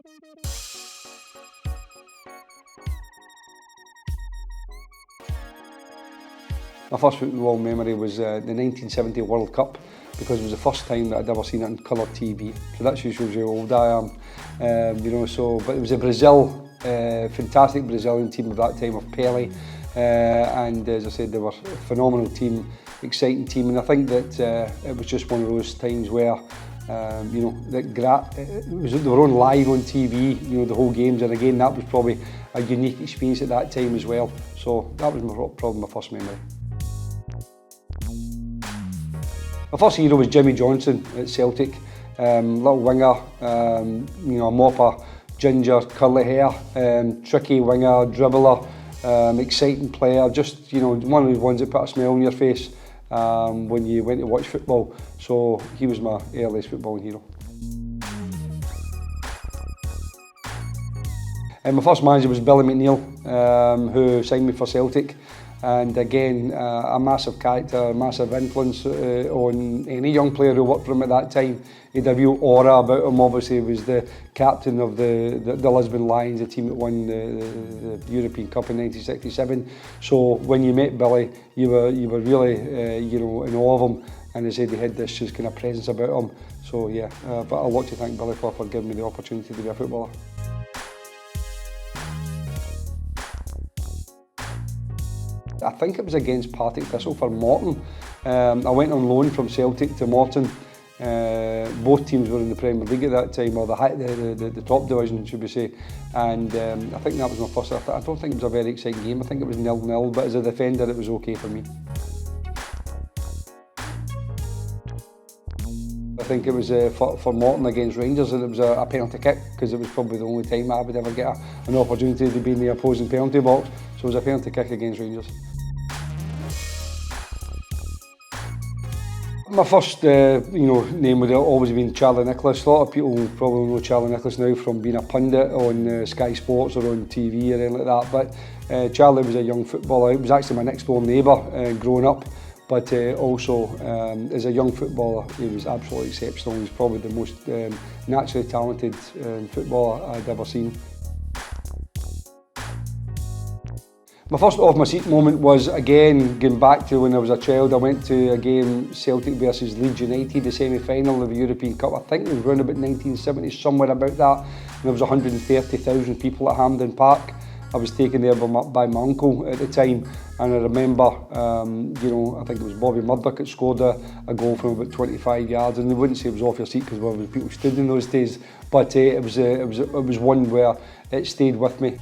My first football memory was the 1970 World Cup, because it was the first time that I'd ever seen it on colour TV. So that shows you how old I am. But it was a Brazil, fantastic Brazilian team of that time of Pelé. And as I said, they were a phenomenal team, exciting team. And I think that it was just one of those times where, they were on live on TV, the whole games. And again, that was probably a unique experience at that time as well. So that was probably my first memory. My first hero was Jimmy Johnson at Celtic, little winger, a mopper, ginger, curly hair, tricky winger, dribbler, exciting player, just one of those ones that put a smile on your face when you went to watch football. So he was my earliest footballing hero. My first manager was Billy McNeil, who signed me for Celtic. And again, a massive character, a massive influence on any young player who worked for him at that time. He had a real aura about him. Obviously, he was the captain of the Lisbon Lions, the team that won the European Cup in 1967. So when you met Billy, you were really in awe of him. And as I said, he had this just kind of presence about him. So yeah, but I'd like to thank Billy for giving me the opportunity to be a footballer. I think it was against Partick Thistle for Morton. I went on loan from Celtic to Morton. Both teams were in the Premier League at that time, or the top division, should we say. And I think that was my first. I don't think it was a very exciting game. I think it was 0-0, but as a defender, it was okay for me. I think it was for Morton against Rangers, and it was a penalty kick, because it was probably the only time I would ever get an opportunity to be in the opposing penalty box. So it was a penalty kick against Rangers. My first name would have always been Charlie Nicholas. A lot of people probably know Charlie Nicholas now from being a pundit on Sky Sports or on TV or anything like that. But Charlie was a young footballer. He was actually my next door neighbour growing up. But also, as a young footballer, he was absolutely exceptional. He was probably the most naturally talented footballer I'd ever seen. My first off-my-seat moment was, again, going back to when I was a child. I went to a game, Celtic versus Leeds United, the semi-final of the European Cup. I think it was around about 1970, somewhere about that. And there was 130,000 people at Hampden Park. I was taken there by my uncle at the time, and I remember, I think it was Bobby Murdoch that scored a goal from about 25 yards, and they wouldn't say it was off your seat because people stood in those days, but it was one where it stayed with me.